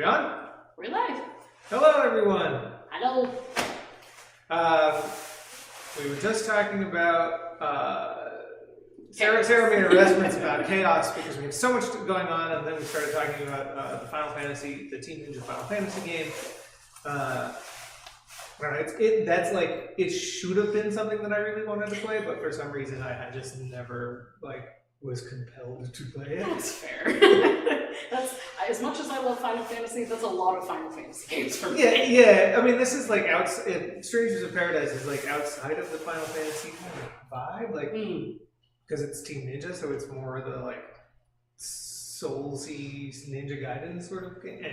we on? We're live. Hello, everyone. Hello. We were just talking about Sarah made arrangements about chaos because we have so much going on, and then we started talking about the Final Fantasy, the Team Ninja Final Fantasy game. That's like it should have been something that I really wanted to play, but for some reason I just never was compelled to play it. That's fair. That's as much as I love Final Fantasy. That's a lot of Final Fantasy games for me. Yeah. I mean, this is like Strangers of Paradise is like outside of the Final Fantasy kind of vibe, because it's Team Ninja, so it's more the like Soulsy Ninja Gaiden sort of game.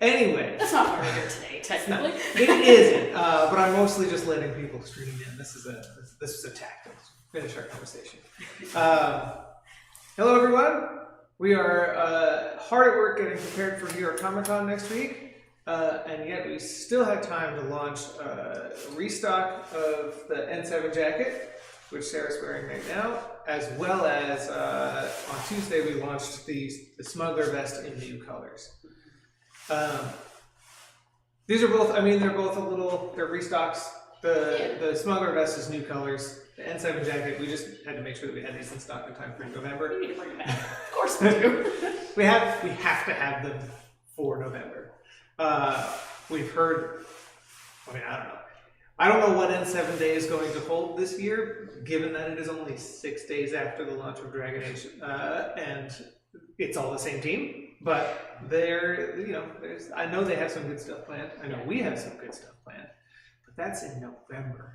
Anyway, that's not where we're today, technically. It isn't, but I'm mostly just letting people stream in. This is a tactic. Finish our conversation. Hello, everyone. We are hard at work getting prepared for New York Comic Con next week, and yet we still have time to launch a restock of the N7 jacket, which Sarah's wearing right now, as well as on Tuesday we launched the Smuggler vest in new colors. These are both, they're both they're restocks. The Smuggler vest is new colors. The N7 jacket, we just had to make sure that we had these in stock in time for November. We need to bring them back. Of course we do. we have to have them for November. We've heard, I don't know what N7 Day is going to hold this year, given that it is only 6 days after the launch of Dragon Age, and it's all the same team. But I know they have some good stuff planned. I know we have some good stuff planned, but that's in November.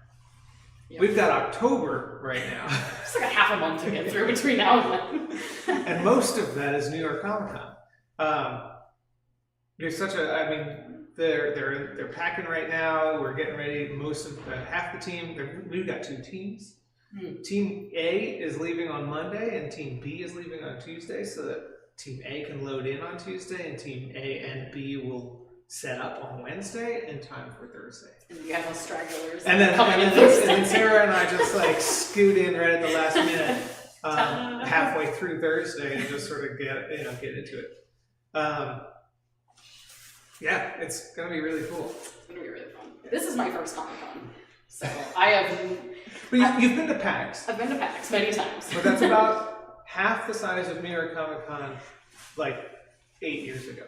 Yep. We've got October right now. It's like a half a month to get through between now and then. And most of that is New York Comic Con. There's they're packing right now. We're getting ready. Half the team. We've got two teams. Team A is leaving on Monday, and Team B is leaving on Tuesday, so that Team A can load in on Tuesday, and Team A and B will set up on Wednesday in time for Thursday. And you have those stragglers. And then Sarah and I just scoot in right at the last minute, halfway through Thursday, and just sort of get into it. Yeah, it's gonna be really cool. It's gonna be really fun. This is my first Comic Con, so I have. But you've been to PAX. I've been to PAX many times. But that's about half the size of New York Comic Con, 8 years ago.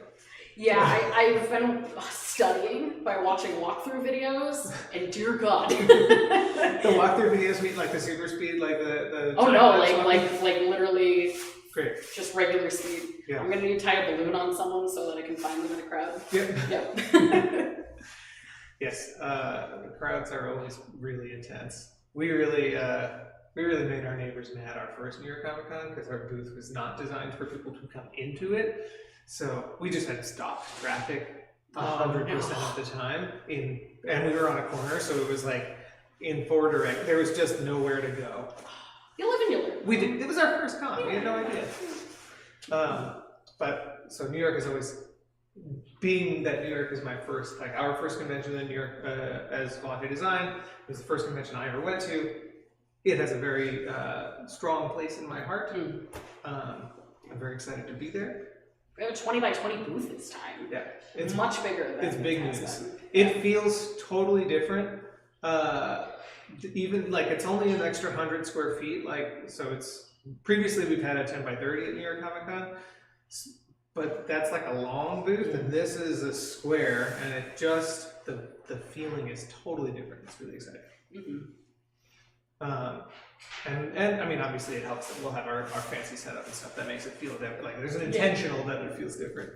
Yeah, I've been studying by watching walkthrough videos, and dear God. The walkthrough videos mean the super speed, the oh no, like literally great. Just regular speed. Yeah. I'm gonna need to tie a balloon on someone so that I can find them in a crowd. Yep. Yes, the crowds are always really intense. We really made our neighbors mad our first New York Comic Con because our booth was not designed for people to come into it. So we just had to stop traffic 100% of the time, and we were on a corner, so it was in four direct. There was just nowhere to go. You live and you learn. We did. It was our first con. We had no idea. So New York is always, being that New York is my first, our first convention in New York as Volante Design. It was the first convention I ever went to. It has a very strong place in my heart. I'm very excited to be there. We have a 20 by 20 booth this time. Yeah. It's much bigger than it's big news. Been. It feels totally different. Even it's only an extra 100 square feet. So it's previously we've had a 10 by 30 at New York Comic Con, but that's a long booth, and this is a square, and it just the feeling is totally different. It's really exciting. And obviously it helps that we'll have our fancy setup and stuff that makes it feel different. There's an intentional that it feels different.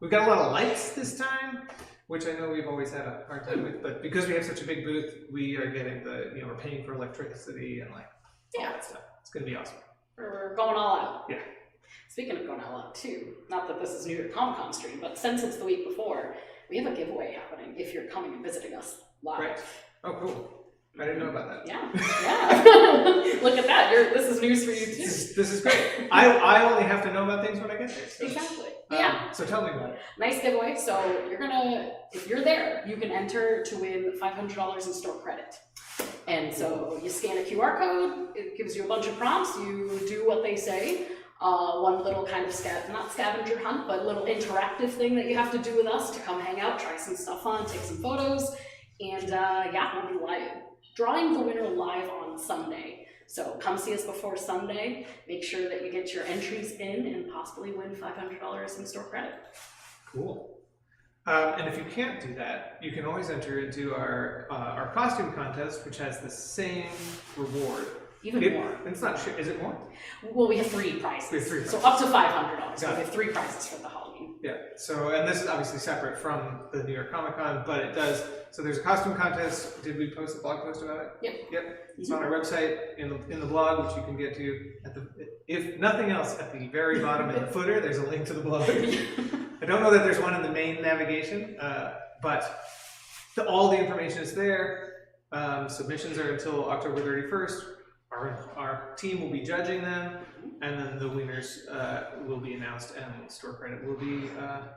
We've got a lot of lights this time, which I know we've always had a hard time with, but because we have such a big booth, we are getting we're paying for electricity and all that stuff. It's gonna be awesome. We're going all out. Yeah. Speaking of going all out too, not that this is New York Comic Con stream, but since it's the week before, we have a giveaway happening if you're coming and visiting us live. Right. Oh, cool. I didn't know about that. Yeah. Look at that. This is news for you too. This is great. I only have to know about things when I get there. So. Exactly. So tell me about it. Nice giveaway. So if you're there, you can enter to win $500 in store credit. And so you scan a QR code. It gives you a bunch of prompts. You do what they say. one little kind of not scavenger hunt, but little interactive thing that you have to do with us to come hang out, try some stuff on, take some photos, and yeah, we'll be live. Drawing the winner live on Sunday. So come see us before Sunday. Make sure that you get your entries in and possibly win $500 in store credit. Cool. And if you can't do that, you can always enter into our costume contest, which has the same reward. Even more. It's not sure. Is it more? Well, we have 3 prizes. We have 3 prizes. So up to $500. So we have 3 prizes for the Halloween. Yeah. So, and this is obviously separate from the New York Comic Con, but it does. So there's a costume contest. Did we post a blog post about it? Yep. Yep. It's on our website in the blog, which you can get to at the, if nothing else, at the very bottom in the footer. There's a link to the blog. I don't know that there's one in the main navigation, but all the information is there. Submissions are until October 31st. Our team will be judging them, and then the winners will be announced, and store credit will be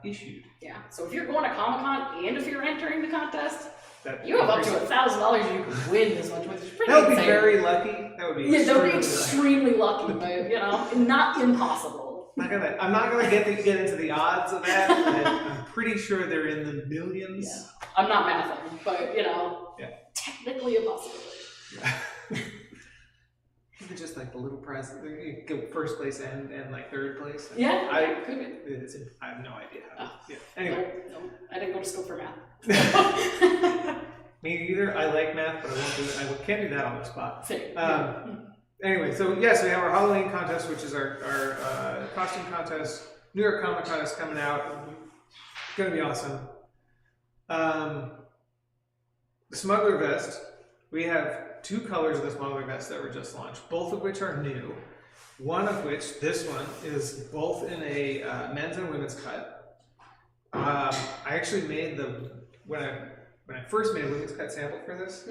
issued. Yeah. So if you're going to Comic-Con and if you're entering the contest, That you have up to $1,000 you can win this much, which is pretty That would insane. be very lucky. That would be extremely lucky, but you know, not impossible. I'm not gonna get into the odds of that. But I'm pretty sure they're in the millions. Yeah. I'm not mathing, but you know, technically a possibility. Yeah. Even just like the little prize, you go first place and like third place. Yeah, I could be. I have no idea how. Yeah. Anyway, no, I didn't go to school for math. Me either. I like math, but I won't do it. I can't do that on the spot. Same. Anyway, so yes, we have our Halloween contest, which is our costume contest. New York Comic Con is coming out. It's gonna be awesome. The Smuggler vest. We have 2 colors of the Smuggler vest that were just launched, both of which are new. One of which, this one, is both in a men's and women's cut. I actually made when I first made a women's cut sample for this,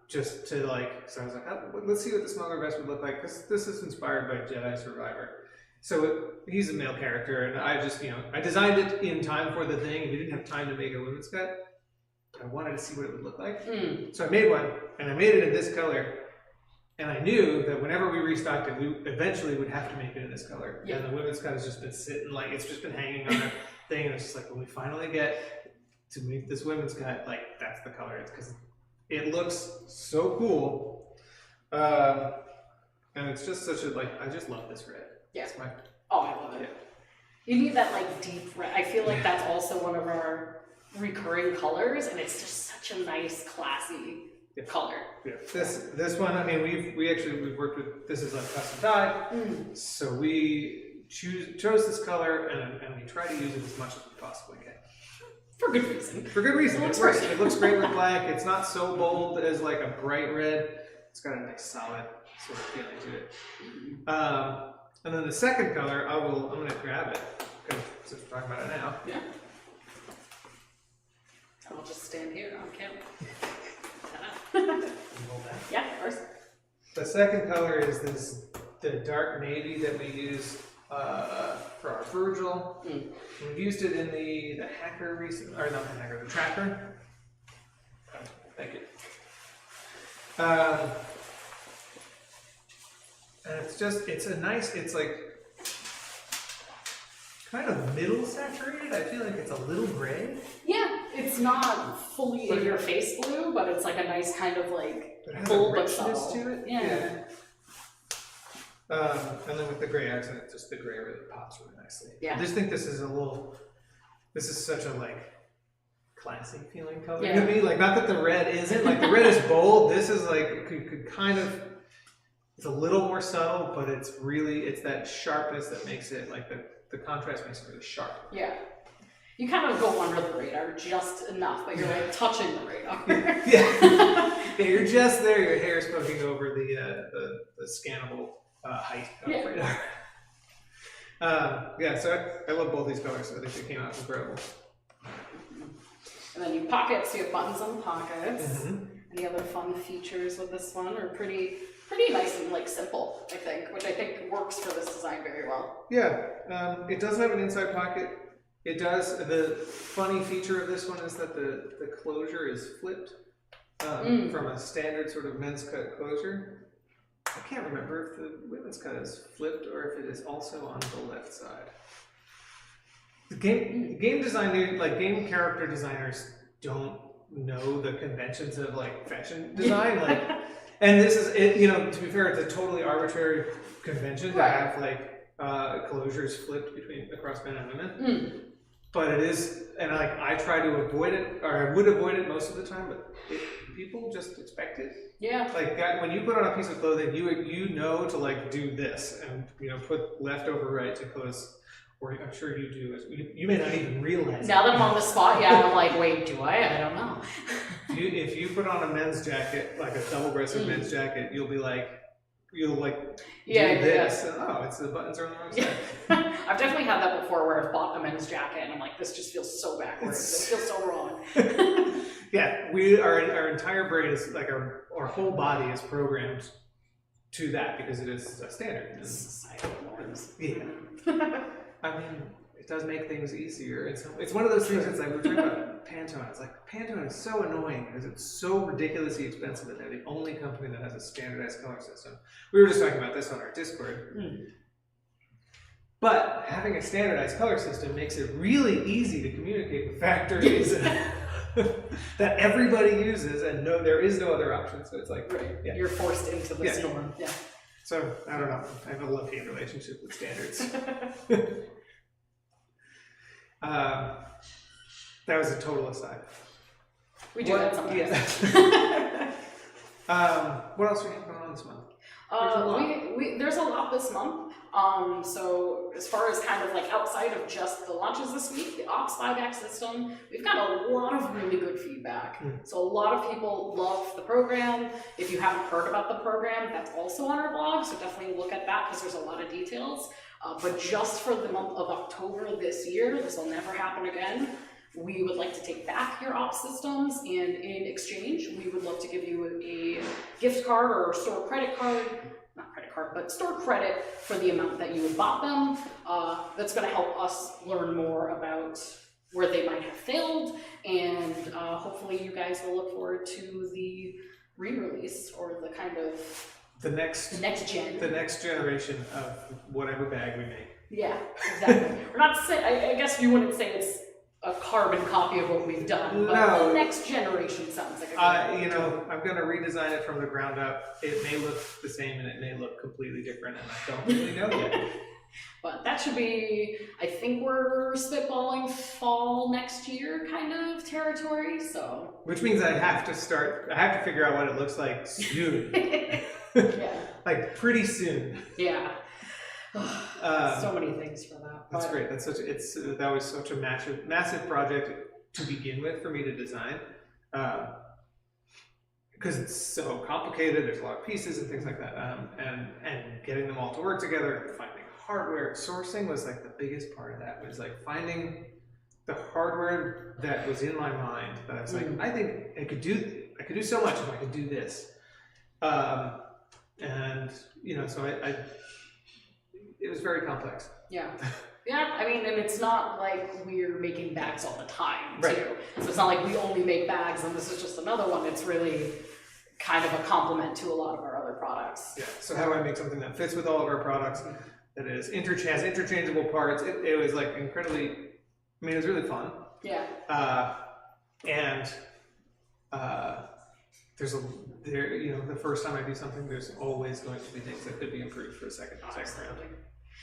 just to so I was like, oh, let's see what the Smuggler vest would look like, because this is inspired by Jedi Survivor. So he's a male character, and I just, I designed it in time for the thing, and we didn't have time to make a women's cut. I wanted to see what it would look like. So I made one, and I made it in this color, and I knew that whenever we restocked it, we eventually would have to make it in this color. Yeah. And the women's cut has just been sitting, it's just been hanging on a thing, and it's just like, when we finally get to make this women's cut, that's the color. It's because it looks so cool. And it's just such I just love this red. Yeah. Oh, I love it. Yeah. You need that deep red. I feel like that's also one of our recurring colors, and it's just such a nice, classy color. Yeah. This one, I mean, we've worked with, this is a custom dye, so we chose this color, and we try to use it as much as we possibly can. For good reason. For good reason. It works. It looks great with black. It's not so bold as a bright red. It's got a nice solid sort of feeling to it. And then the second color, I'm going to grab it, because since we're talking about it now. Yeah. I'll just stand here on camera. Yeah, of course. The second color is the dark navy that we use for our Virgil. We've used it in the hacker recently, or not the hacker, the tracker. Thank you. And it's a nice, it's kind of middle saturated. I feel like it's a little gray. Yeah, it's not fully in your face blue, but it's a nice kind of it has full a richness but subtle to it. Yeah. And then with the gray accent, just the gray really pops really nicely. Yeah. I just think this is such a classy feeling color to me. Not that the red isn't, the red is bold. This is could kind of, it's a little more subtle, but it's that sharpness that makes it the contrast makes it really sharp. Yeah. You kind of go under the radar just enough, but you're touching the radar. Yeah. You're just there. Your hair is poking over the scannable height of radar. So I love both these colors. I think they came out incredible. And then you pockets, you have buttons on the pockets. Any other fun features with this one are pretty nice and simple, I think, which I think works for this design very well. Yeah, it does have an inside pocket. It does. The funny feature of this one is that the closure is flipped from a standard sort of men's cut closure. I can't remember if the women's cut is flipped or if it is also on the left side. The game design, like game character designers, don't know the conventions of like fashion design. Like, and this is it. You know, to be fair, it's a totally arbitrary convention to have like closures flipped across men and women. But it is, and like I try to avoid it, or I would avoid it most of the time. But people just expect it. Yeah. Like when you put on a piece of clothing, you know to like do this, and you know put left over right to close. Or I'm sure you do. You may not even realize. Now that I'm on the spot, yeah, I'm like, wait, do I? I don't know. If you put on a men's jacket, like a double-breasted men's jacket, you'll do this. And, oh, it's the buttons are on the wrong side. I've definitely had that before where I've bought a men's jacket and I'm like, this just feels so backwards. This feels so wrong. Yeah, our entire brain is like our whole body is programmed to that because it is a standard. Societal norms. Yeah. I mean, it does make things easier. It's one of those things that's like, we're talking about Pantone. It's like, Pantone is so annoying because it's so ridiculously expensive and they're the only company that has a standardized color system. We were just talking about this on our Discord. But having a standardized color system makes it really easy to communicate with factories that everybody uses and there is no other option. So it's like, You're forced into the storm. Yeah. So, I don't know. I have a love-hate relationship with standards. That was a total aside. We do that sometimes. Yeah. What else are we going on this month? There's a lot this month. So as far as kind of like outside of just the launches this week, the Ops buyback system, we've got a lot of really good feedback. So a lot of people love the program. If you haven't heard about the program, that's also on our blog. So definitely look at that because there's a lot of details. But just for the month of October this year, this will never happen again. We would like to take back your Ops systems, and in exchange, we would love to give you a gift card or store credit card, not credit card, but store credit for the amount that you had bought them. That's going to help us learn more about where they might have failed, and hopefully you guys will look forward to the re-release or the kind of the next generation of whatever bag we make. Yeah, exactly. We're not saying, I guess you wouldn't say it's a carbon copy of what we've done, but the next generation sounds like a good I'm going to redesign it from the ground up. It may look the same and it may look completely different, and I don't really know yet. But that should be, I think we're spitballing fall next year kind of territory, so. Which means I have to figure out what it looks like soon. Yeah. Like pretty soon. Yeah. So many things for that. That's great. That was such a massive project to begin with for me to design, because it's so complicated. There's a lot of pieces and things like that, and getting them all to work together. Finding hardware sourcing was like the biggest part of that. Was like finding the hardware that was in my mind that I was like, I think I could do so much if I could do this, and so it was very complex. Yeah. Yeah, I mean, and it's not like we're making bags all the time, too. Right. So it's not like we only make bags and this is just another one. It's really kind of a complement to a lot of our other products. Yeah, so how do I make something that fits with all of our products, that is has interchangeable parts? It was like incredibly, it was really fun. Yeah. And the first time I do something, there's always going to be things that could be improved for a second round.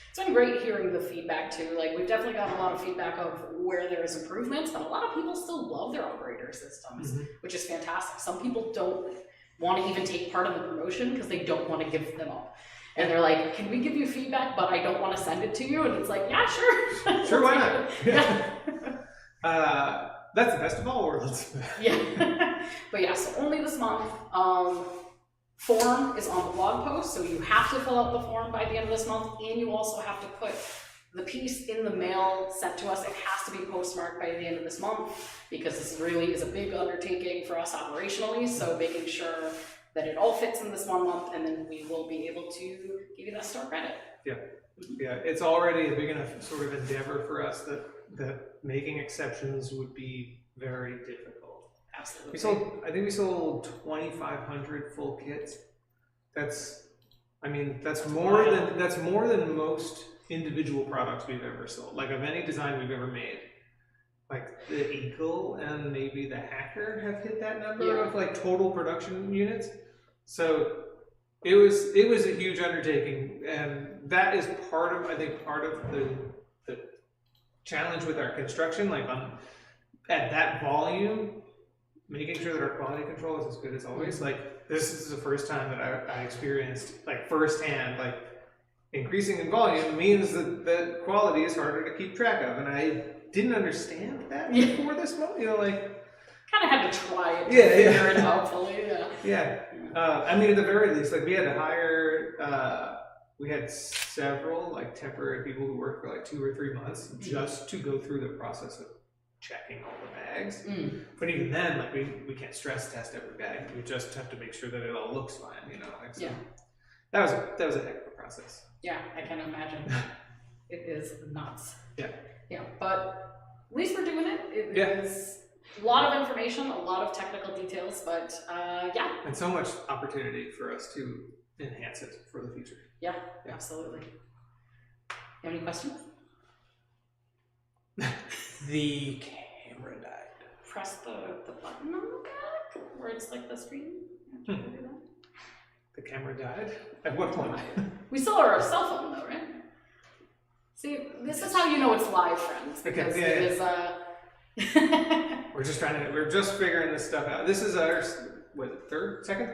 It's been great hearing the feedback too. Like we've definitely got a lot of feedback of where there's improvements, but a lot of people still love their operator systems, which is fantastic. Some people don't want to even take part in the promotion because they don't want to give them up. And they're like, can we give you feedback, but I don't want to send it to you? And it's like, yeah, sure. Sure, why not? Yeah. That's the best of all worlds. Yeah. But yeah, so only this month. Form is on the blog post, so you have to fill out the form by the end of this month, and you also have to put the piece in the mail sent to us. It has to be postmarked by the end of this month, because this really is a big undertaking for us operationally, so making sure that it all fits in this 1 month, and then we will be able to give you that store credit. Yeah. Yeah, it's already a big enough sort of endeavor for us that making exceptions would be very difficult. Absolutely. I think we sold 2,500 full kits. That's I mean, that's more than most individual products we've ever sold. Like of any design we've ever made. Like the Eagle and maybe the Hacker have hit that number of like total production units. So it was a huge undertaking, and that is part of the challenge with our construction. Like at that volume, making sure that our quality control is as good as always. Like this is the first time that I experienced like firsthand like increasing in volume means that the quality is harder to keep track of, and I didn't understand that before this moment. You know, like kind of had to try it to figure it out fully. I mean, at the very least, like we had to hire. We had several like temporary people who worked for like 2 or 3 months just to go through the process of checking all the bags. But even then, like we can't stress test every bag. We just have to make sure that it all looks fine. You know, like so. That was a heck of a process. Yeah, I can imagine. It is nuts. Yeah, but at least we're doing it. It is a lot of information, a lot of technical details, but and so much opportunity for us to enhance it for the future. Yeah. Absolutely. You have any questions? The camera died. Press the button on the back where it's like the screen. The camera died? At what point? We still are a cell phone though, right? See, this is how you know it's live, friends. Because it is we're just figuring this stuff out. This is our second